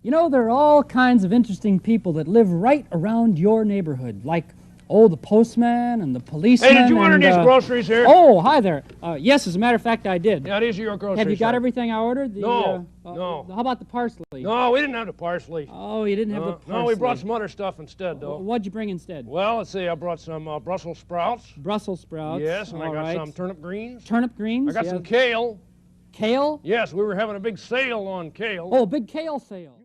You know, there are all kinds of interesting people that live right around your neighborhood, like, oh, the postman and the policeman. Hey, did you order and, these groceries here? Oh, hi there. Yes, as a matter of fact, I did. Yeah, these are your groceries. Have you got sir. everything I ordered? No. How about the parsley? No, we didn't have the parsley. Oh, you didn't have the parsley. No, we brought some other stuff instead, though. What'd you bring instead? Well, let's see. I brought some Brussels sprouts. Brussels sprouts. Yes, and all I got right. some turnip greens. Turnip greens. I got some kale. Kale? Yes, we were having a big sale on kale. Oh, big kale sale.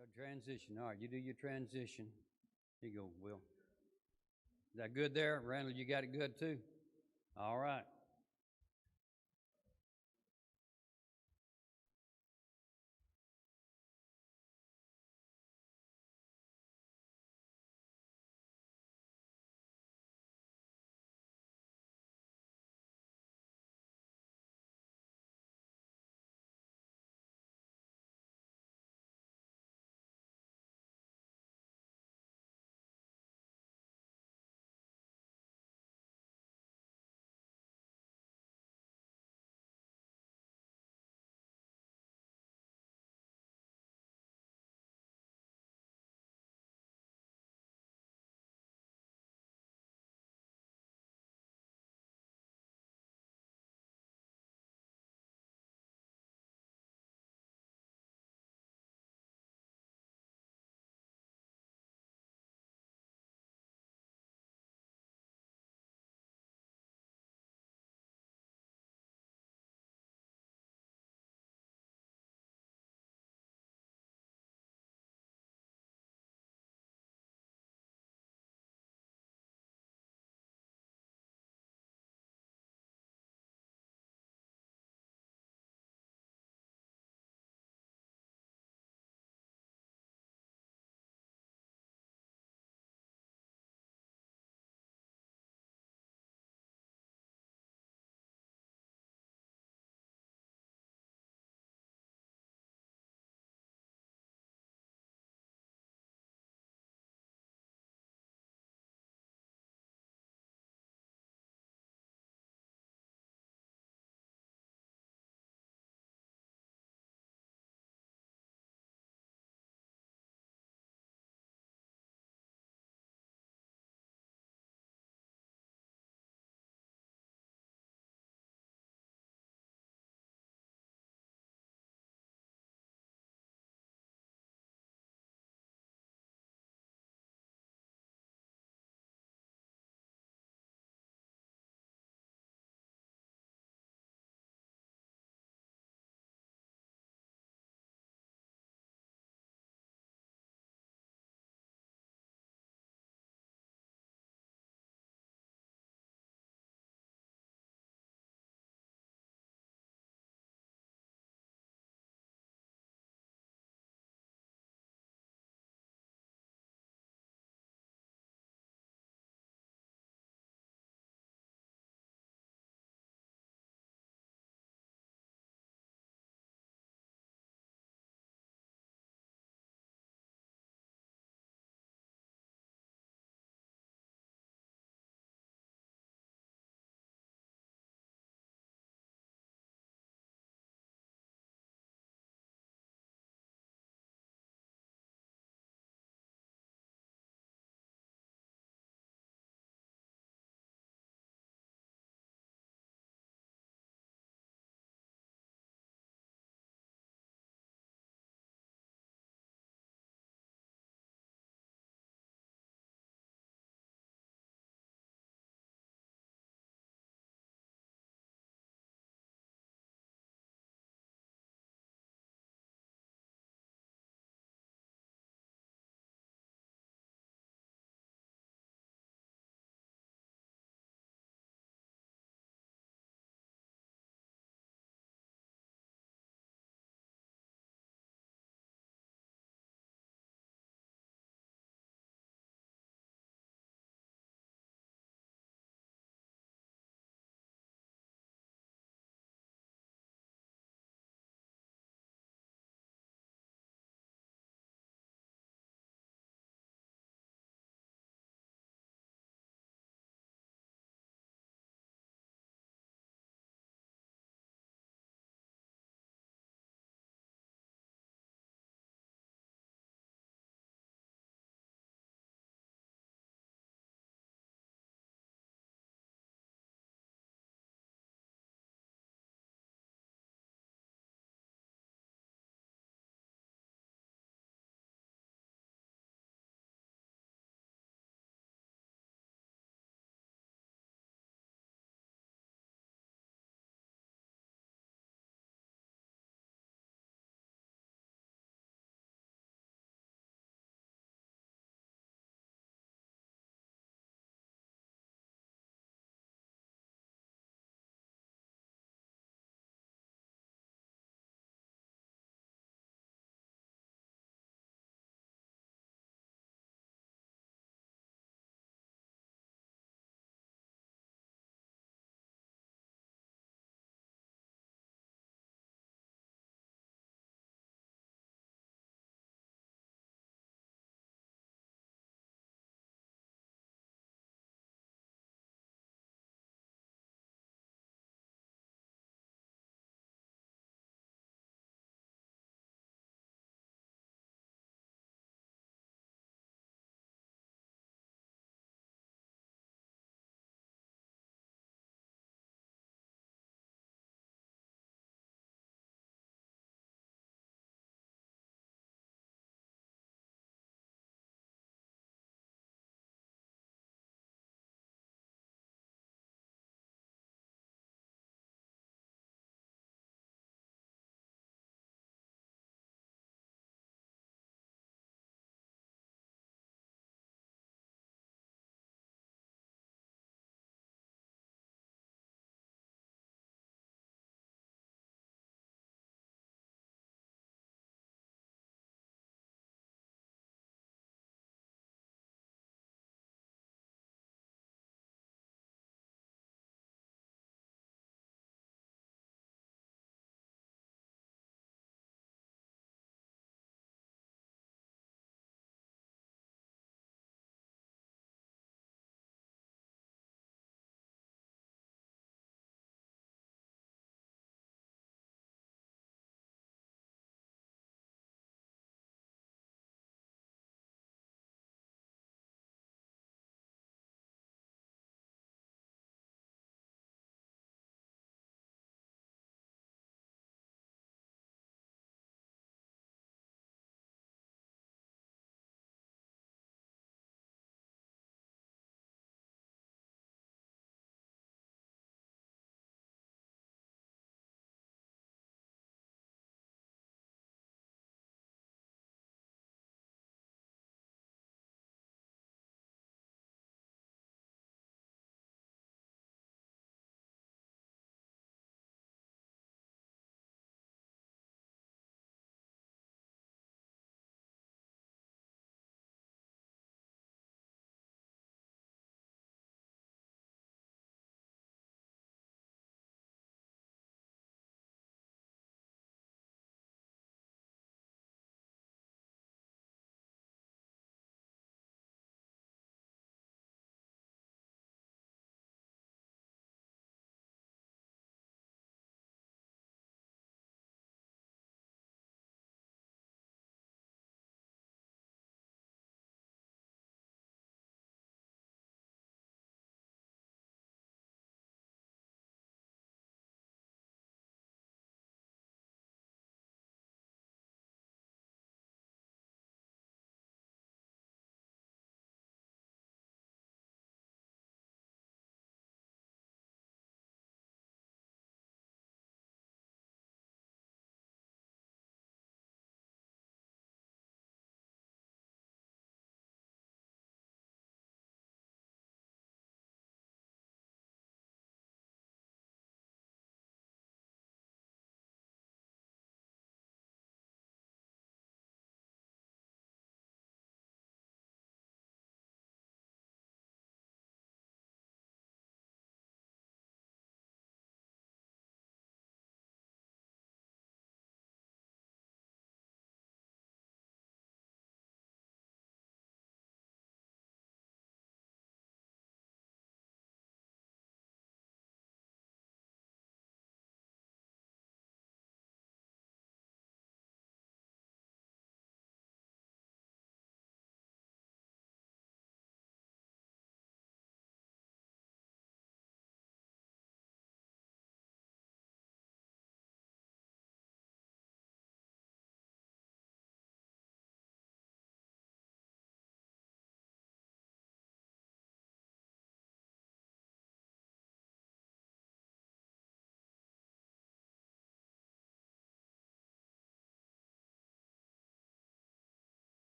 Your transition. All right, you do your transition. Here you go, Will. Is that good there? Randall, you got it good too? All right.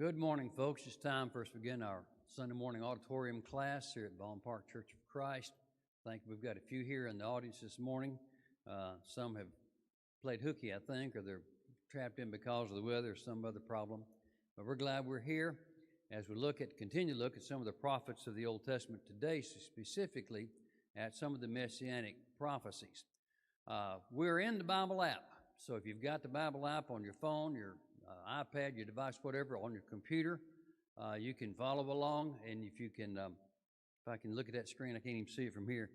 Good morning, folks. It's time for us to begin our Sunday morning auditorium class here at Vaughn Park Church of Christ. I think we've got a few here in the audience this morning. Some have played hooky, I think, or they're trapped in because of the weather or some other problem. But we're glad we're here as we continue to look at some of the prophets of the Old Testament today, specifically at some of the Messianic prophecies. We're in the Bible app. So if you've got the Bible app on your phone, your iPad, your device, whatever, on your computer, you can follow along. And if you can, if I can look at that screen, I can't even see it from here.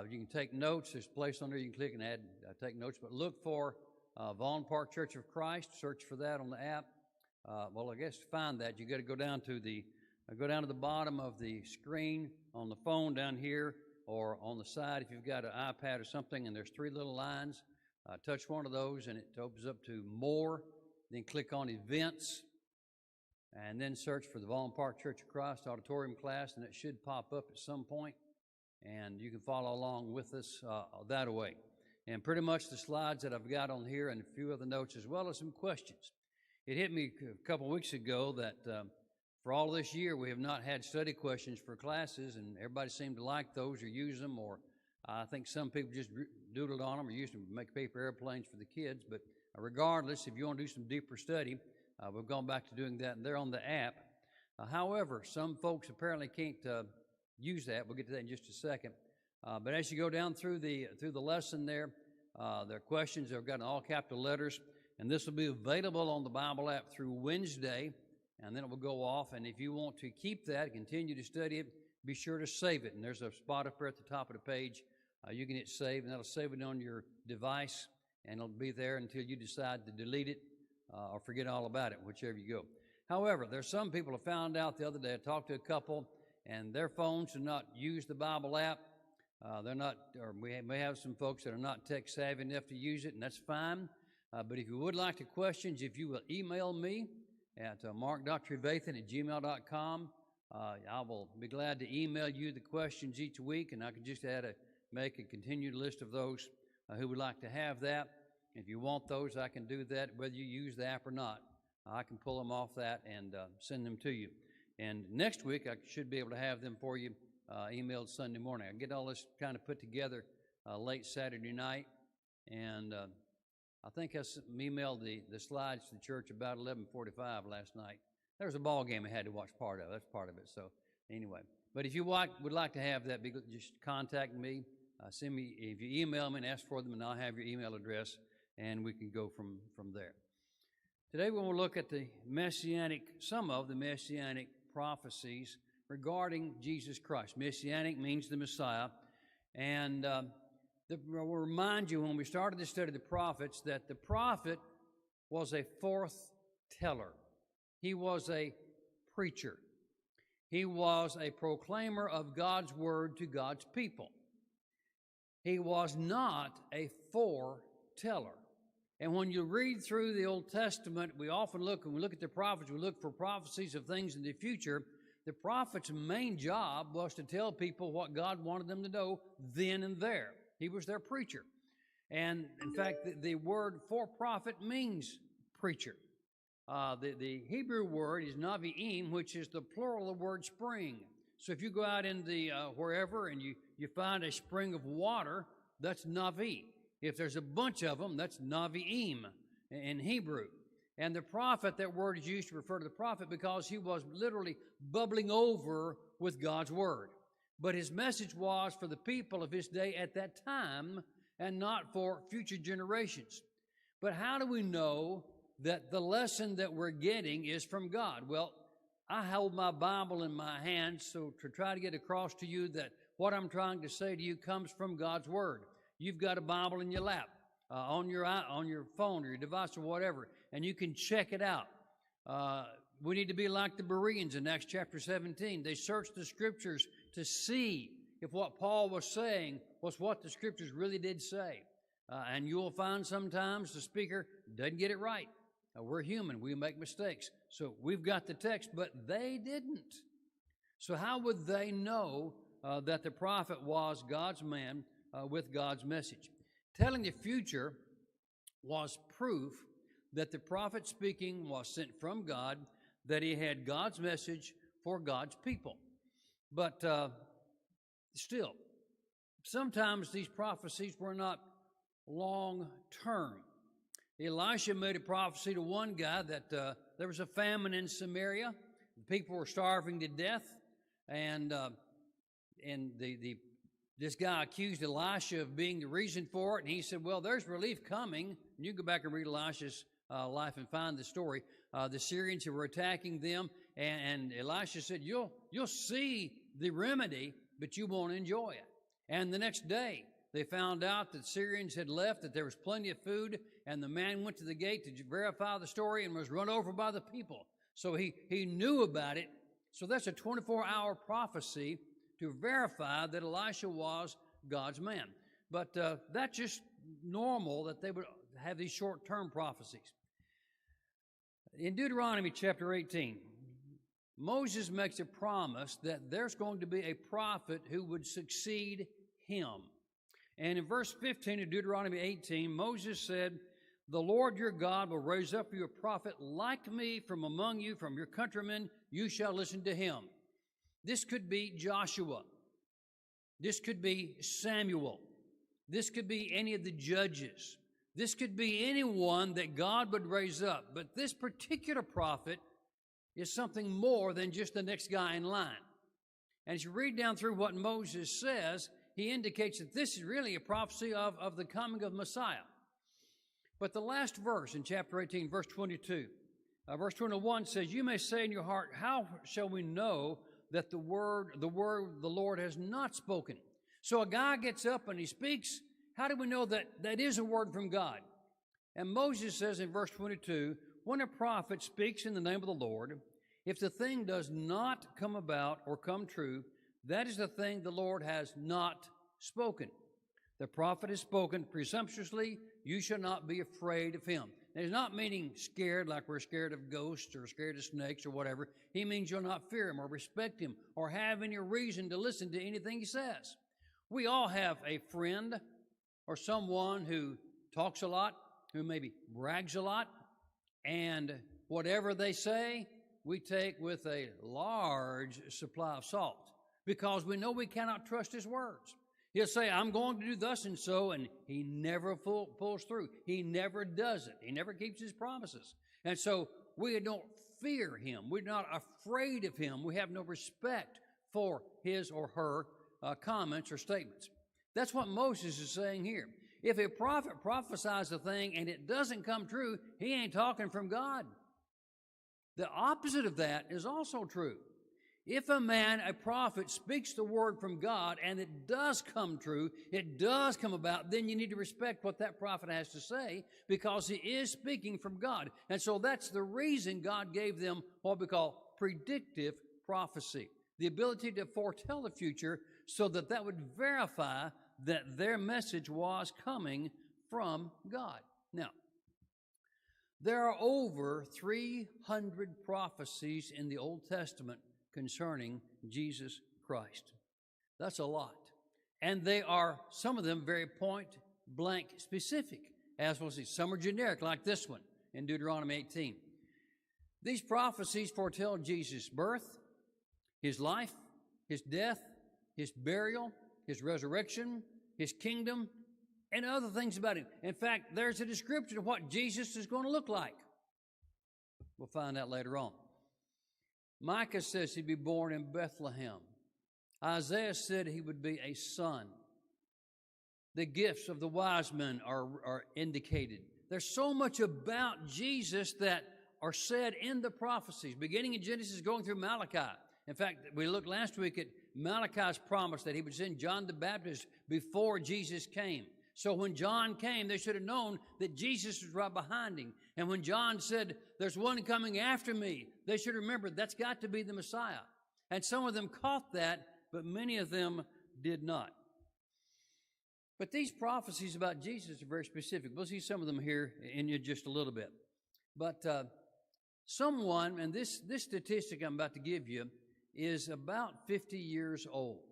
You can take notes. There's a place on there you can click and add, take notes. But look for Vaughn Park Church of Christ. Search for that on the app. Well, I guess to find that, you got to go down to the bottom of the screen on the phone down here, or on the side if you've got an iPad or something. And there's three little lines. Touch one of those, and it opens up to More. Then click on Events, and then search for the Vaughn Park Church of Christ Auditorium class, and it should pop up at some point, and you can follow along with us that way. And pretty much the slides that I've got on here and a few other notes, as well as some questions. It hit me a couple of weeks ago that for all this year we have not had study questions for classes, and everybody seemed to like those or use them, or I think some people just doodled on them or used them to make paper airplanes for the kids. But regardless, if you want to do some deeper study, we've gone back to doing that, and they're on the app. However, some folks apparently can't use that. We'll get to that in just a second. But as you go down through the lesson there are questions that have got in all capital letters, and this will be available on the Bible app through Wednesday, and then it will go off. And if you want to keep that, continue to study it, be sure to save it. And there's a spot up there at the top of the page. You can hit save, and that'll save it on your device, and it'll be there until you decide to delete it or forget all about it, whichever you go. However, there's some people who found out the other day. I talked to a couple, and their phones do not use the Bible app. They're not, or we may have some folks that are not tech savvy enough to use it, and that's fine. But if you would like to questions, if you will email me at mark.trevathan@gmail.com, I will be glad to email you the questions each week, and I can just make a continued list of those who would like to have that. If you want those, I can do that, whether you use the app or not. I can pull them off that and send them to you. And next week, I should be able to have them for you emailed Sunday morning. I get all this kind of put together late Saturday night, and I think I emailed the slides to the church about 11:45 last night. There was a ball game I had to watch part of. That's part of it. So anyway, but if you would like to have that, just contact me. Send me, if you email me and ask for them, and I'll have your email address, and we can go from there. Today we will look at some of the Messianic prophecies regarding Jesus Christ. Messianic means the Messiah, and we'll remind you when we started to study the prophets that the prophet was a foreteller. He was a preacher. He was a proclaimer of God's word to God's people. He was not a foreteller. And when you read through the Old Testament, we often look, when we look at the prophets, we look for prophecies of things in the future. The prophet's main job was to tell people what God wanted them to know then and there. He was their preacher. And in fact, the word for prophet means preacher. The Hebrew word is navi'im, which is the plural of the word spring. So if you go out in the wherever and you find a spring of water, that's navi. If there's a bunch of them, that's navi'im in Hebrew. And the prophet, that word is used to refer to the prophet because he was literally bubbling over with God's word. But his message was for the people of his day at that time and not for future generations. But how do we know that the lesson that we're getting is from God? Well, I hold my Bible in my hand so to try to get across to you that what I'm trying to say to you comes from God's word. You've got a Bible in your lap, on your phone or your device or whatever, and you can check it out. We need to be like the Bereans in Acts chapter 17. They searched the Scriptures to see if what Paul was saying was what the Scriptures really did say. And you will find sometimes the speaker doesn't get it right. We're human. We make mistakes. So we've got the text, but they didn't. So how would they know that the prophet was God's man with God's message? Telling the future was proof that the prophet speaking was sent from God, that he had God's message for God's people. But still, sometimes these prophecies were not long-term. Elisha made a prophecy to one guy that there was a famine in Samaria. The people were starving to death, and this guy accused Elisha of being the reason for it, and he said, well, there's relief coming. And you can go back and read Elisha's life and find the story. The Syrians who were attacking them, and Elisha said, you'll see the remedy, but you won't enjoy it. And the next day, they found out that Syrians had left, that there was plenty of food, and the man went to the gate to verify the story and was run over by the people. So he knew about it. So that's a 24-hour prophecy to verify that Elisha was God's man. But that's just normal that they would have these short-term prophecies. In Deuteronomy chapter 18, Moses makes a promise that there's going to be a prophet who would succeed him. And in verse 15 of Deuteronomy 18, Moses said, the Lord your God will raise up you a prophet like me from among you, from your countrymen. You shall listen to him. This could be Joshua. This could be Samuel. This could be any of the judges. This could be anyone that God would raise up. But this particular prophet is something more than just the next guy in line. And as you read down through what Moses says, he indicates that this is really a prophecy of the coming of Messiah. But the last verse in chapter 18, verse 22, verse 21 says, you may say in your heart, how shall we know that the word the Lord has not spoken? So a guy gets up and he speaks. How do we know that that is a word from God? And Moses says in verse 22, when a prophet speaks in the name of the Lord, if the thing does not come about or come true, that is the thing the Lord has not spoken. The prophet has spoken presumptuously. You shall not be afraid of him. And he's not meaning scared like we're scared of ghosts or scared of snakes or whatever. He means you'll not fear him or respect him or have any reason to listen to anything he says. We all have a friend or someone who talks a lot, who maybe brags a lot, and whatever they say, we take with a large supply of salt because we know we cannot trust his words. He'll say, I'm going to do thus and so, and he never pulls through. He never does it. He never keeps his promises. And so we don't fear him. We're not afraid of him. We have no respect for his or her comments or statements. That's what Moses is saying here. If a prophet prophesies a thing and it doesn't come true, he ain't talking from God. The opposite of that is also true. If a prophet, speaks the word from God and it does come true, it does come about, then you need to respect what that prophet has to say because he is speaking from God. And so that's the reason God gave them what we call predictive prophecy, the ability to foretell the future so that that would verify that their message was coming from God. Now, there are over 300 prophecies in the Old Testament concerning Jesus Christ. That's a lot. And they are, some of them, very point-blank specific, as we'll see. Some are generic, like this one in Deuteronomy 18. These prophecies foretell Jesus' birth, his life, his death, his burial, his resurrection, his kingdom, and other things about him. In fact, there's a description of what Jesus is going to look like. We'll find out later on. Micah says he'd be born in Bethlehem. Isaiah said he would be a son. The gifts of the wise men are indicated. There's so much about Jesus that are said in the prophecies, beginning in Genesis, going through Malachi. In fact, we looked last week at Malachi's promise that he would send John the Baptist before Jesus came. So when John came, they should have known that Jesus was right behind him. And when John said, there's one coming after me, they should remember that's got to be the Messiah. And some of them caught that, but many of them did not. But these prophecies about Jesus are very specific. We'll see some of them here in just a little bit. But someone, and this statistic I'm about to give you, is about 50 years old,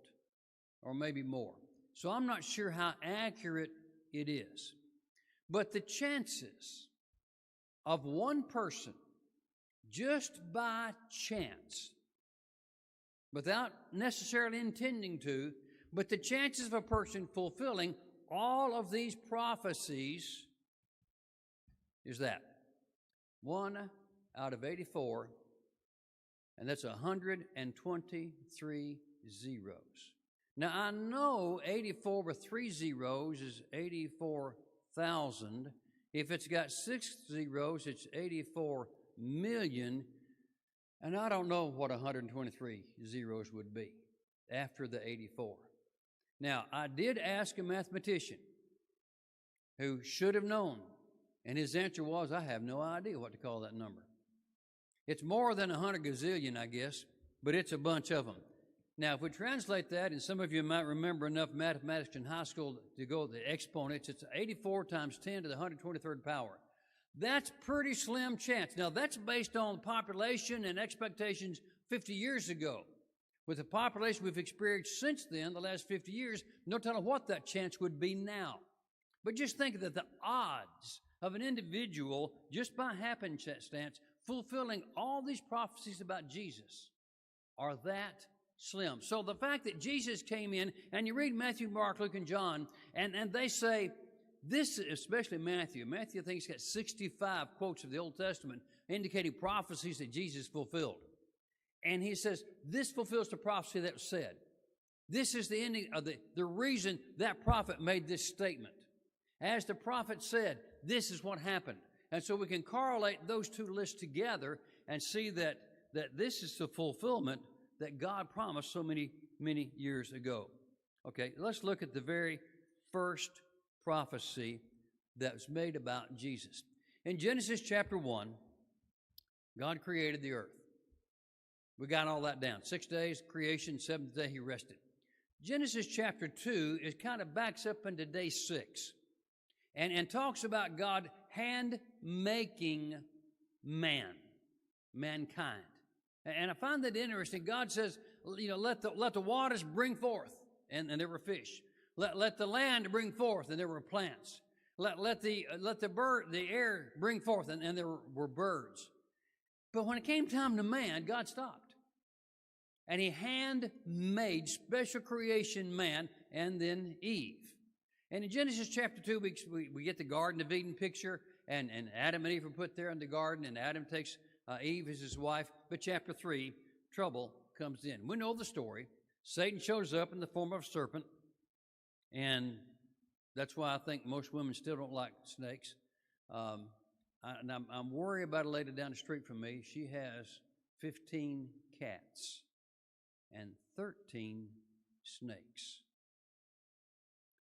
or maybe more. So I'm not sure how accurate it is. But the chances of one person just by chance, without necessarily intending to, but the chances of a person fulfilling all of these prophecies is that 1 out of 84, and that's 123 zeros. Now, I know 84 with 3 zeros is 84,000. If it's got 6 zeros, it's 84 million. And I don't know what 123 zeros would be after the 84. Now, I did ask a mathematician who should have known, and his answer was, I have no idea what to call that number. It's more than 100 gazillion, I guess, but it's a bunch of them. Now, if we translate that, and some of you might remember enough mathematics in high school to go the exponents, it's 84 times 10 to the 123rd power. That's pretty slim chance. Now, that's based on population and expectations 50 years ago. With the population we've experienced since then, the last 50 years, no telling what that chance would be now. But just think that the odds of an individual, just by happenstance, fulfilling all these prophecies about Jesus are that slim. So the fact that Jesus came in, and you read Matthew, Mark, Luke, and John, and they say, this, especially Matthew. Matthew, I think, he's got 65 quotes of the Old Testament indicating prophecies that Jesus fulfilled. And he says, this fulfills the prophecy that was said. This is the ending of the reason that prophet made this statement. As the prophet said, this is what happened. And so we can correlate those two lists together and see that this is the fulfillment that God promised so many, many years ago. Okay, let's look at the very first prophecy that was made about Jesus. In Genesis chapter 1, God created the earth. We got all that down. 6 days, creation, 7th day, he rested. Genesis chapter 2 is kind of backs up into day 6 and talks about God hand-making mankind. And I find that interesting. God says, let the waters bring forth, and there were fish. Let the land bring forth, and there were plants. Let the air bring forth, and there were birds. But when it came time to man, God stopped. And he hand-made special creation man and then Eve. And in Genesis chapter 2, we get the Garden of Eden picture, and Adam and Eve are put there in the garden, and Adam takes Eve as his wife. But chapter 3, trouble comes in. We know the story. Satan shows up in the form of a serpent, and that's why I think most women still don't like snakes. I'm worried about a lady down the street from me. She has 15 cats and 13 snakes.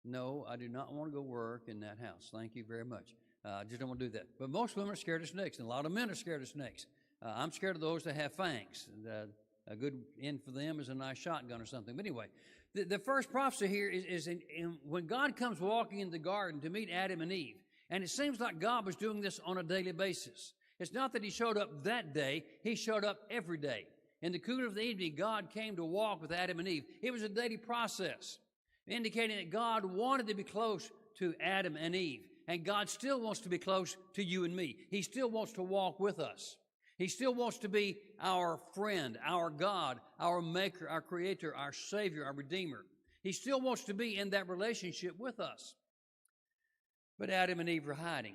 No, I do not want to go work in that house. Thank you very much. I just don't want to do that. But most women are scared of snakes, and a lot of men are scared of snakes. I'm scared of those that have fangs. A good end for them is a nice shotgun or something. But anyway, the first prophecy here is when God comes walking in the garden to meet Adam and Eve. And it seems like God was doing this on a daily basis. It's not that he showed up that day. He showed up every day. In the cool of the evening, God came to walk with Adam and Eve. It was a daily process, indicating that God wanted to be close to Adam and Eve. And God still wants to be close to you and me. He still wants to walk with us. He still wants to be our friend, our God, our Maker, our Creator, our Savior, our Redeemer. He still wants to be in that relationship with us. But Adam and Eve were hiding.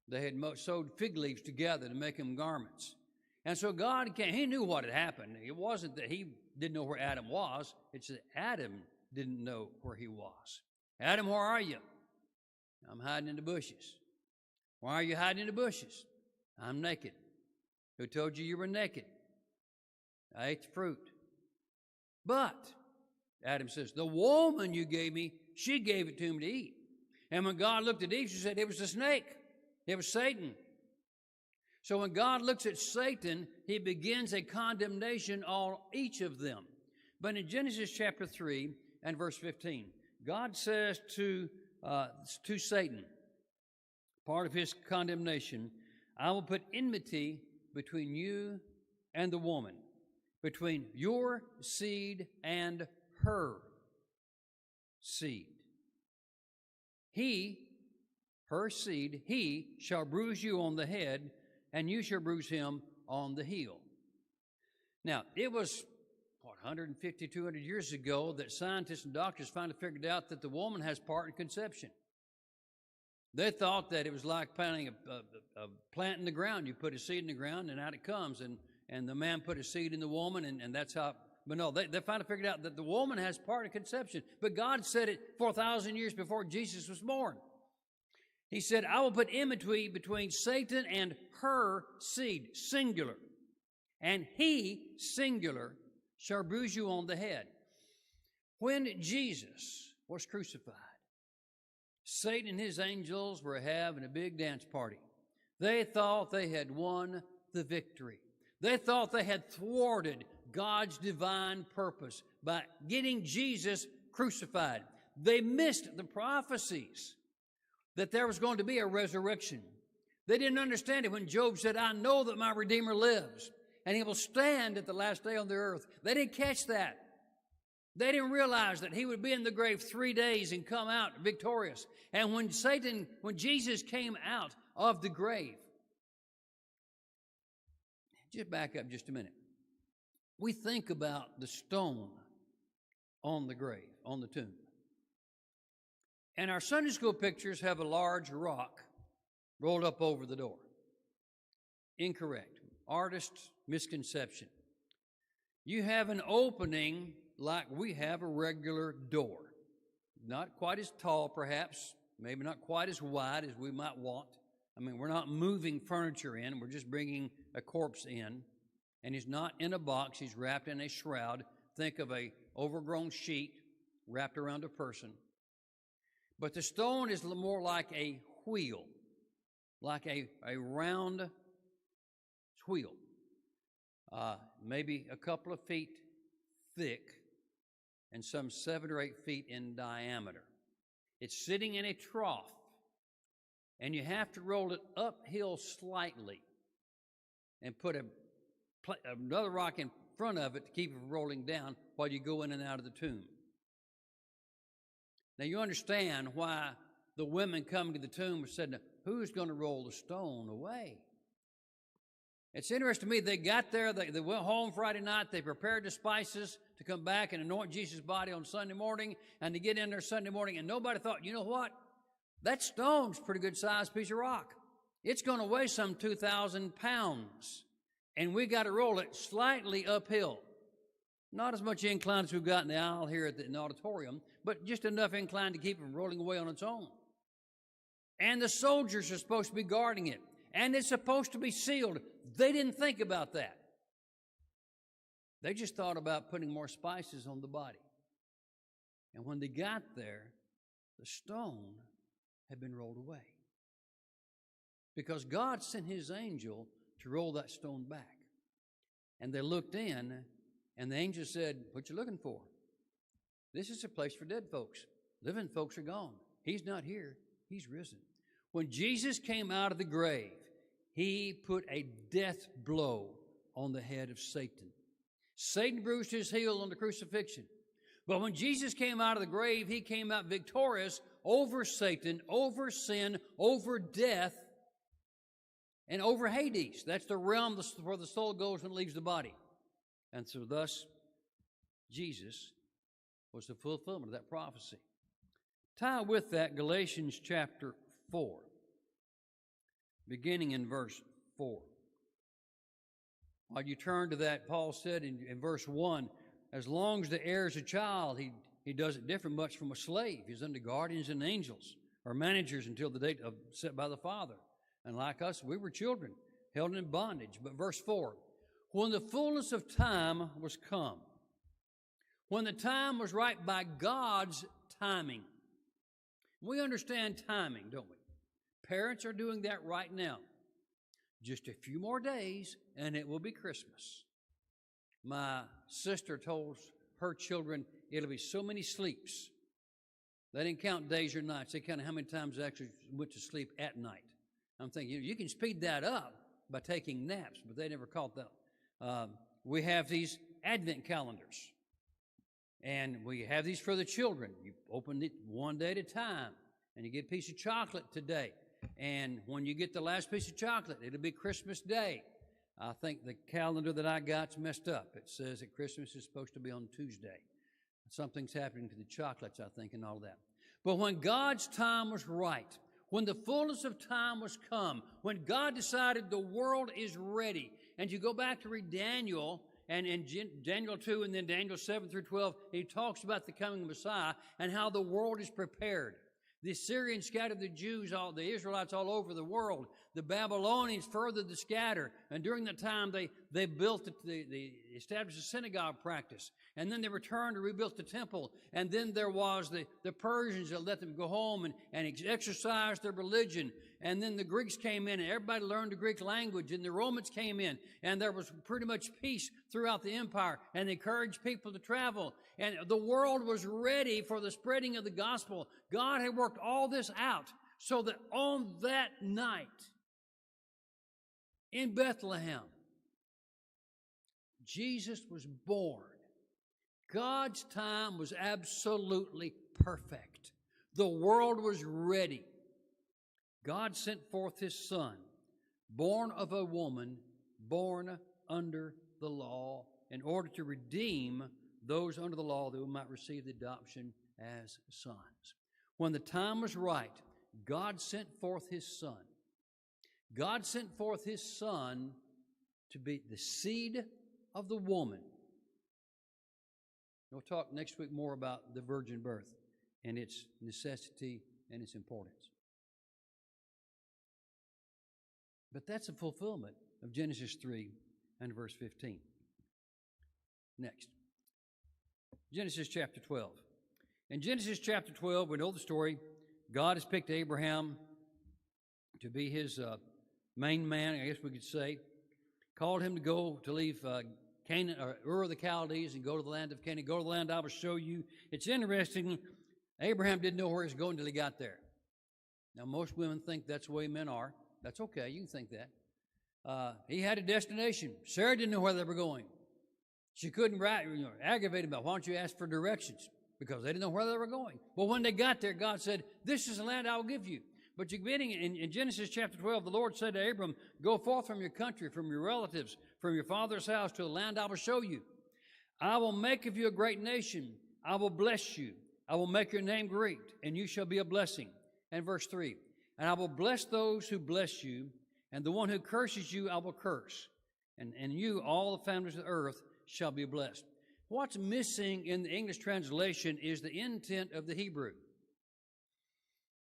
They had sewed fig leaves together to make them garments. And so God came. He knew what had happened. It wasn't that he didn't know where Adam was. It's that Adam didn't know where he was. Adam, where are you? I'm hiding in the bushes. Why are you hiding in the bushes? I'm naked. Who told you were naked? I ate the fruit. But, Adam says, the woman you gave me, she gave it to me to eat. And when God looked at Eve, she said, it was a snake. It was Satan. So when God looks at Satan, he begins a condemnation on each of them. But in Genesis chapter 3 and verse 15, God says to Satan, part of his condemnation, I will put enmity between you and the woman, between your seed and her seed. Her seed, he shall bruise you on the head, and you shall bruise him on the hill. Now, it was, 150, 200 years ago that scientists and doctors finally figured out that the woman has part in conception. They thought that it was like planting a plant in the ground. You put a seed in the ground, and out it comes. And the man put a seed in the woman, and that's how. But no, they finally figured out that the woman has part in conception. But God said it 4,000 years before Jesus was born. He said, I will put enmity between Satan and her seed, singular. And he, singular, shall bruise you on the head. When Jesus was crucified, Satan and his angels were having a big dance party. They thought they had won the victory. They thought they had thwarted God's divine purpose by getting Jesus crucified. They missed the prophecies that there was going to be a resurrection. They didn't understand it when Job said, I know that my Redeemer lives, and he will stand at the last day on the earth. They didn't catch that. They didn't realize that he would be in the grave 3 days and come out victorious. And when Jesus came out of the grave, just back up just a minute. We think about the stone on the grave, on the tomb. And our Sunday school pictures have a large rock rolled up over the door. Incorrect. Artist's misconception. You have an opening like we have a regular door. Not quite as tall, perhaps. Maybe not quite as wide as we might want. I mean, we're not moving furniture in. We're just bringing a corpse in. And he's not in a box. He's wrapped in a shroud. Think of a overgrown sheet wrapped around a person. But the stone is more like a wheel, like a round wheel, maybe a couple of feet thick and some 7 or 8 feet in diameter. It's sitting in a trough, and you have to roll it uphill slightly and put another rock in front of it to keep it from rolling down while you go in and out of the tomb. Now, you understand why the women coming to the tomb said, who's going to roll the stone away? It's interesting to me, they got there, they went home Friday night, they prepared the spices to come back and anoint Jesus' body on Sunday morning, and they get in there Sunday morning, and nobody thought, you know what? That stone's a pretty good sized piece of rock. It's going to weigh some 2,000 pounds, and we got to roll it slightly uphill. Not as much incline as we've got in the aisle here at the auditorium, but just enough incline to keep it from rolling away on its own. And the soldiers are supposed to be guarding it, and it's supposed to be sealed. They didn't think about that. They just thought about putting more spices on the body. And when they got there, the stone had been rolled away. Because God sent his angel to roll that stone back. And they looked in, and the angel said, what you looking for? This is a place for dead folks. Living folks are gone. He's not here. He's risen. When Jesus came out of the grave, he put a death blow on the head of Satan. Satan bruised his heel on the crucifixion. But when Jesus came out of the grave, he came out victorious over Satan, over sin, over death, and over Hades. That's the realm where the soul goes when it leaves the body. And so thus, Jesus was the fulfillment of that prophecy. Tie with that Galatians chapter 4, beginning in verse 4. While you turn to that, Paul said in verse 1, as long as the heir is a child, he doesn't differ much from a slave. He's under guardians and angels, or managers until the date set by the Father. And like us, we were children, held in bondage. But verse 4, when the fullness of time was come, when the time was right by God's timing. We understand timing, don't we? Parents are doing that right now. Just a few more days, and it will be Christmas. My sister told her children it'll be so many sleeps. They didn't count days or nights. They counted how many times they actually went to sleep at night. I'm thinking, you can speed that up by taking naps, but they never caught that. We have these Advent calendars, and we have these for the children. You open it one day at a time, and you get a piece of chocolate today. And when you get the last piece of chocolate, it'll be Christmas Day. I think the calendar that I got's messed up. It says that Christmas is supposed to be on Tuesday. Something's happening to the chocolates, I think, and all that. But when God's time was right, when the fullness of time was come, when God decided the world is ready, and you go back to read Daniel, and in Daniel 2 and then Daniel 7 through 12, he talks about the coming Messiah and how the world is prepared. The Assyrians scattered the Jews, the Israelites all over the world. The Babylonians furthered the scatter. And during that time, they built, they established a synagogue practice. And then they returned and rebuilt the temple. And then there was the Persians that let them go home and exercise their religion. And then the Greeks came in and everybody learned the Greek language. And the Romans came in and there was pretty much peace throughout the empire. And they encouraged people to travel. And the world was ready for the spreading of the gospel. God had worked all this out so that on that night in Bethlehem, Jesus was born. God's time was absolutely perfect. The world was ready. God sent forth his Son, born of a woman, born under the law, in order to redeem those under the law that we might receive the adoption as sons. When the time was right, God sent forth his Son. God sent forth his Son to be the seed of the woman. We'll talk next week more about the virgin birth and its necessity and its importance. But that's a fulfillment of Genesis 3 and verse 15. Next. Genesis chapter 12. In Genesis chapter 12, we know the story. God has picked Abraham to be his main man, I guess we could say. Called him to leave Canaan, or Ur of the Chaldees, and go to the land of Canaan. Go to the land I will show you. It's interesting. Abraham didn't know where he was going until he got there. Now, most women think that's the way men are. That's okay. You can think that. He had a destination. Sarah didn't know where they were going. She couldn't aggravate him about, why don't you ask for directions? Because they didn't know where they were going. But when they got there, God said, this is the land I will give you. But you're getting in Genesis chapter 12, the Lord said to Abram, go forth from your country, from your relatives, from your father's house to the land I will show you. I will make of you a great nation. I will bless you. I will make your name great, and you shall be a blessing. And verse 3, and I will bless those who bless you, and the one who curses you I will curse. And you, all the families of the earth, shall be blessed. What's missing in the English translation is the intent of the Hebrew.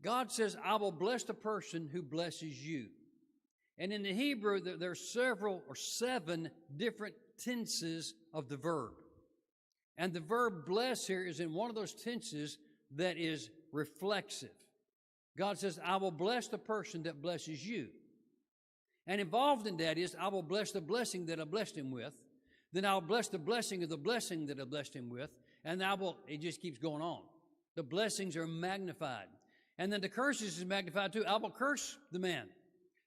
God says, I will bless the person who blesses you. And in the Hebrew, there are 7 different tenses of the verb. And the verb bless here is in one of those tenses that is reflexive. God says, I will bless the person that blesses you. And involved in that is, I will bless the blessing that I blessed him with. Then I'll bless the blessing of the blessing that I blessed him with. And it just keeps going on. The blessings are magnified. And then the curses is magnified too. I will curse the man.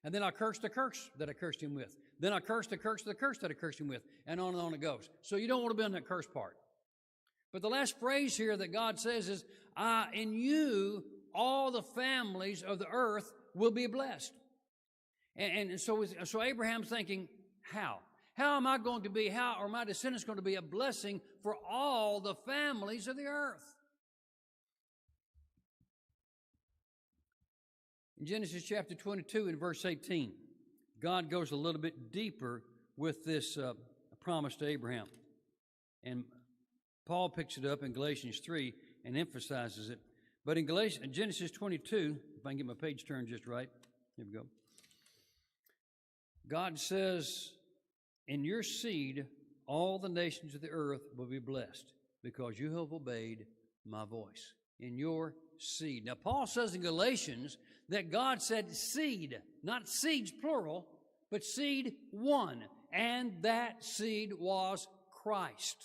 And then I'll curse the curse that I cursed him with. Then I'll curse the curse that I cursed him with. And on it goes. So you don't want to be on that curse part. But the last phrase here that God says is, in you, all the families of the earth will be blessed. And so Abraham's thinking, how? How am I going to be, how are my descendants going to be a blessing for all the families of the earth? In Genesis chapter 22 and verse 18, God goes a little bit deeper with this promise to Abraham. And Paul picks it up in Galatians 3 and emphasizes it. But in Genesis 22, if I can get my page turned just right, here we go. God says, in your seed, all the nations of the earth will be blessed because you have obeyed my voice. In your seed. Now, Paul says in Galatians that God said seed, not seeds plural, but seed one, and that seed was Christ.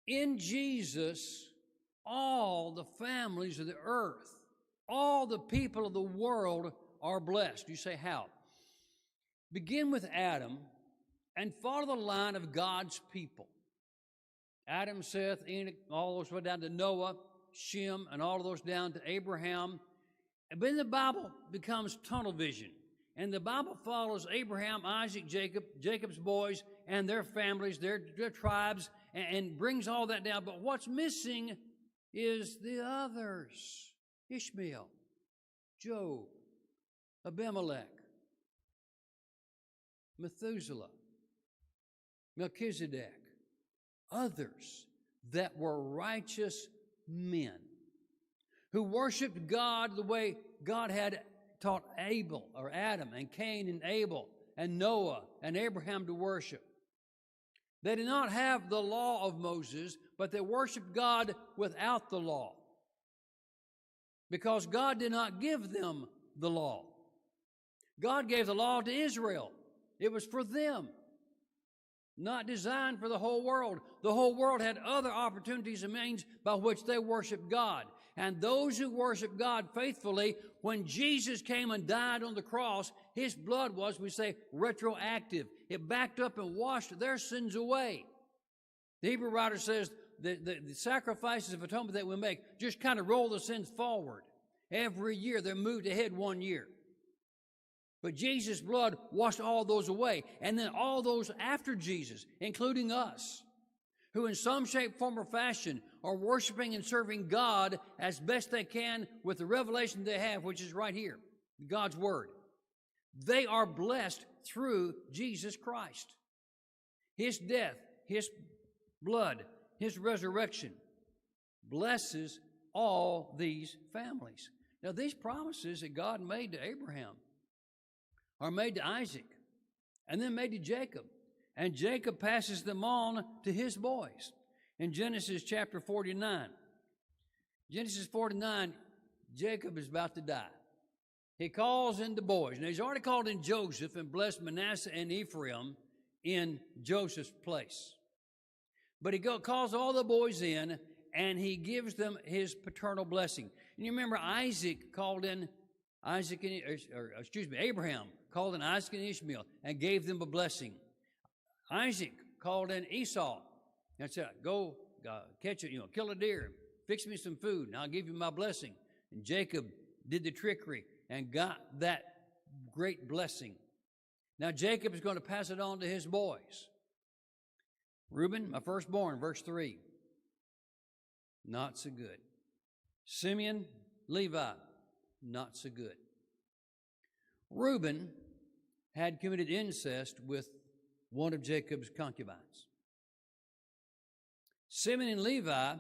In Jesus, all the families of the earth, all the people of the world are blessed. You say, how? Begin with Adam and follow the line of God's people. Adam, Seth, Enoch, all those way down to Noah, Shem, and all of those down to Abraham. And then the Bible becomes tunnel vision. And the Bible follows Abraham, Isaac, Jacob, Jacob's boys, and their families, their tribes, and brings all that down. But what's missing is the others. Ishmael, Job, Abimelech, Methuselah, Melchizedek, others that were righteous men who worshiped God the way God had taught Abel or Adam and Cain and Abel and Noah and Abraham to worship. They did not have the law of Moses, but they worshiped God without the law, because God did not give them the law. God gave the law to Israel. It was for them, not designed for the whole world. The whole world had other opportunities and means by which they worshiped God. And those who worship God faithfully, when Jesus came and died on the cross, his blood was, we say, retroactive. It backed up and washed their sins away. The Hebrew writer says the sacrifices of atonement that we make just kind of roll the sins forward. Every year they're moved ahead 1 year. But Jesus' blood washed all those away. And then all those after Jesus, including us, who in some shape, form, or fashion are worshiping and serving God as best they can with the revelation they have, which is right here, God's Word. They are blessed through Jesus Christ. His death, His blood, His resurrection blesses all these families. Now, these promises that God made to Abraham are made to Isaac and then made to Jacob. And Jacob passes them on to his boys. In Genesis chapter 49, Jacob is about to die. He calls in the boys. Now, he's already called in Joseph and blessed Manasseh and Ephraim in Joseph's place. But he calls all the boys in, and he gives them his paternal blessing. And you remember Abraham called in Isaac and Ishmael and gave them a blessing. Isaac called in Esau and said, go catch it, kill a deer, fix me some food, and I'll give you my blessing. And Jacob did the trickery and got that great blessing. Now Jacob is going to pass it on to his boys. Reuben, my firstborn, verse 3. Not so good. Simeon, Levi, not so good. Reuben had committed incest with one of Jacob's concubines. Simeon and Levi,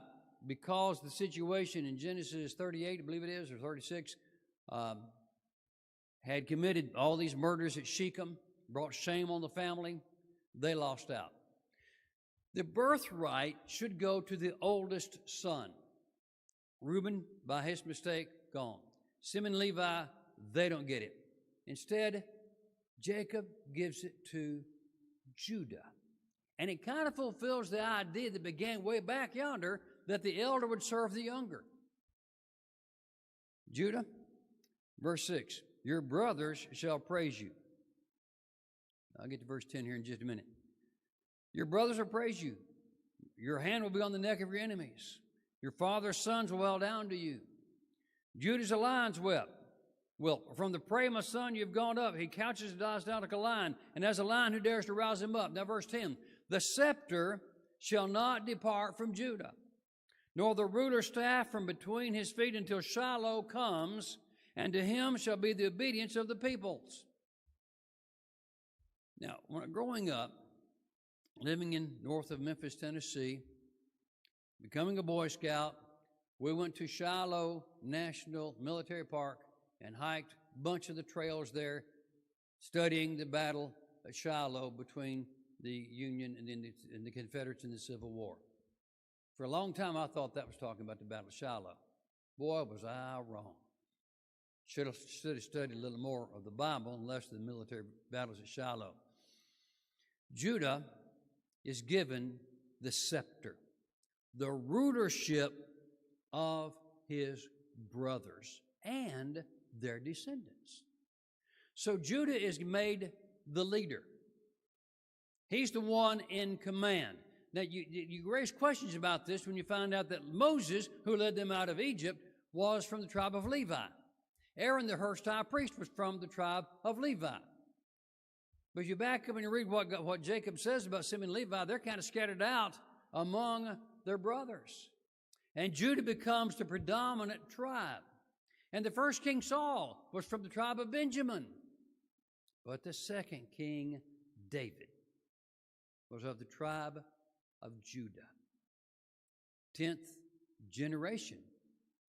because the situation in Genesis 38, I believe it is, or 36, had committed all these murders at Shechem, brought shame on the family, they lost out. The birthright should go to the oldest son. Reuben, by his mistake, gone. Simeon and Levi, they don't get it. Instead, Jacob gives it to Judah. And it kind of fulfills the idea that began way back yonder, that the elder would serve the younger. Judah, verse 6, your brothers shall praise you. I'll get to verse 10 here in just a minute. Your brothers will praise you. Your hand will be on the neck of your enemies. Your father's sons will bow down to you. Judah's a lion's whelp. Well, from the prey of my son you've gone up. He couches and dies down like a lion, and as a lion who dares to rouse him up. Now verse 10, the scepter shall not depart from Judah, nor the ruler's staff from between his feet until Shiloh comes, and to him shall be the obedience of the peoples. Now, when growing up, living in north of Memphis, Tennessee, becoming a Boy Scout, we went to Shiloh National Military Park and hiked a bunch of the trails there, studying the battle at Shiloh between the Union and the Confederates in the Civil War. For a long time, I thought that was talking about the Battle of Shiloh. Boy, was I wrong. Should have studied a little more of the Bible and less of the military battles at Shiloh. Judah is given the scepter, the rulership of his brothers and their descendants. So Judah is made the leader. He's the one in command. Now, you raise questions about this when you find out that Moses, who led them out of Egypt, was from the tribe of Levi. Aaron, the first high priest, was from the tribe of Levi. But you back up and you read what Jacob says about Simeon and Levi, they're kind of scattered out among their brothers. And Judah becomes the predominant tribe. And the first king, Saul, was from the tribe of Benjamin. But the second king, David, was of the tribe of Judah. 10th generation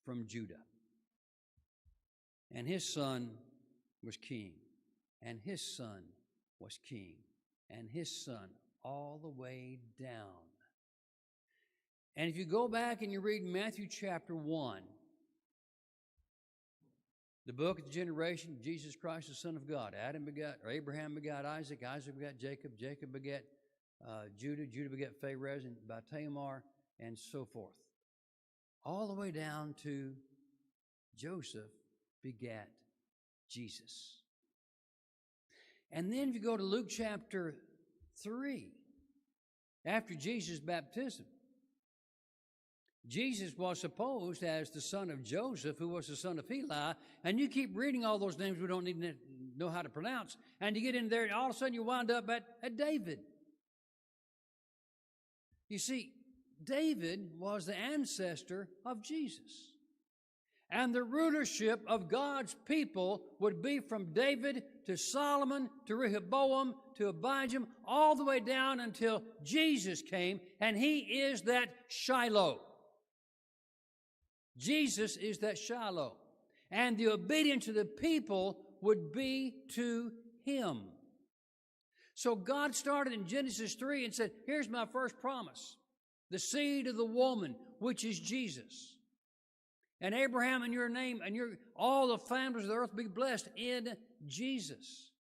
from Judah. And his son was king. And his son was king. And his son all the way down. And if you go back and you read Matthew chapter 1, the book of the generation, Jesus Christ, the Son of God. Abraham begot Isaac, Isaac begot Jacob, Jacob begat Judah, Judah begat Pharez and by Tamar, and so forth. All the way down to Joseph begat Jesus. And then if you go to Luke chapter 3, after Jesus' baptism, Jesus was supposed as the son of Joseph, who was the son of Heli, and you keep reading all those names we don't need to know how to pronounce, and you get in there, and all of a sudden you wind up at David. You see, David was the ancestor of Jesus. And the rulership of God's people would be from David to Solomon to Rehoboam to Abijam, all the way down until Jesus came, and he is that Shiloh. Jesus is that Shiloh. And the obedience of the people would be to him. So God started in Genesis 3 and said, here's my first promise. The seed of the woman, which is Jesus. And Abraham, in your name, and all the families of the earth be blessed in Jesus.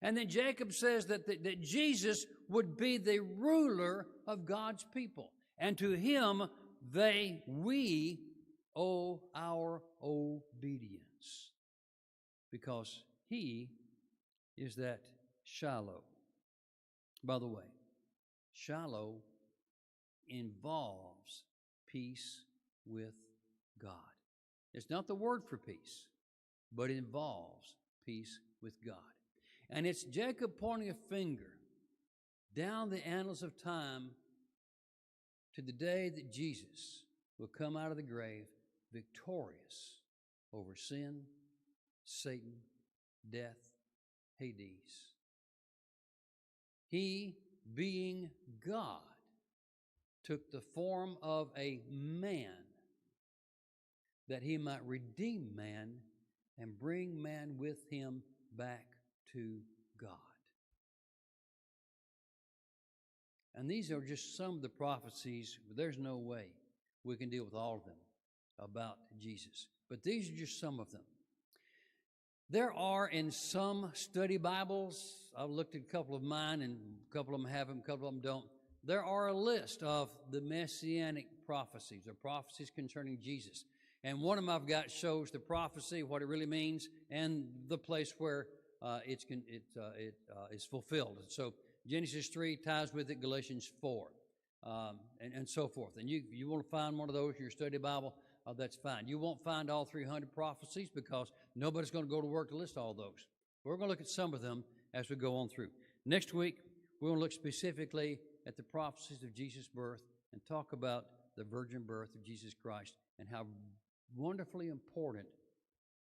And then Jacob says that Jesus would be the ruler of God's people. And to him we owe our obedience. Because he is that Shiloh. By the way, Shiloh involves peace with God. It's not the word for peace, but it involves peace with God. And it's Jacob pointing a finger down the annals of time to the day that Jesus will come out of the grave victorious over sin, Satan, death, Hades. He, being God, took the form of a man that he might redeem man and bring man with him back to God. And these are just some of the prophecies. There's no way we can deal with all of them about Jesus. But these are just some of them. There are in some study Bibles, I've looked at a couple of mine, and a couple of them have them, a couple of them don't. There are a list of the Messianic prophecies, or prophecies concerning Jesus. And one of them I've got shows the prophecy, what it really means, and the place where it is fulfilled. And so Genesis 3 ties with it, Galatians 4, and so forth. And you want to find one of those in your study Bible, that's fine. You won't find all 300 prophecies because nobody's going to go to work to list all those. We're going to look at some of them as we go on through. Next week, we're going to look specifically at the prophecies of Jesus' birth and talk about the virgin birth of Jesus Christ and how wonderfully important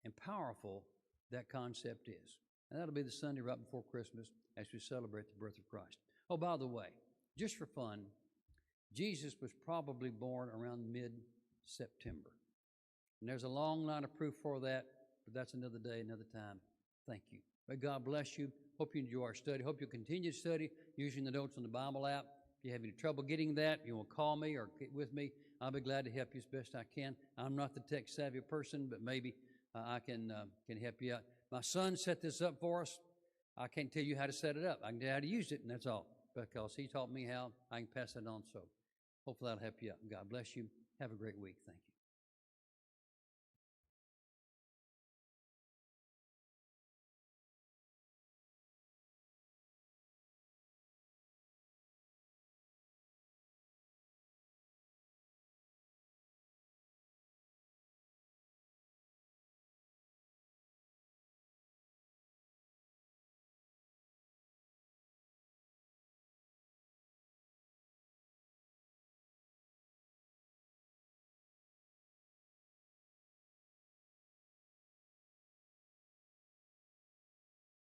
and powerful that concept is. And that'll be the Sunday right before Christmas as we celebrate the birth of Christ. Oh, by the way, just for fun, Jesus was probably born around mid-September. And there's a long line of proof for that, but that's another day, another time. Thank you. May God bless you. Hope you enjoy our study. Hope you'll continue to study using the notes on the Bible app. If you have any trouble getting that, you want to call me or get with me. I'll be glad to help you as best I can. I'm not the tech-savvy person, but maybe I can help you out. My son set this up for us. I can't tell you how to set it up. I can tell you how to use it, and that's all, because he taught me how. I can pass that on. So hopefully that'll help you out. God bless you. Have a great week. Thank you.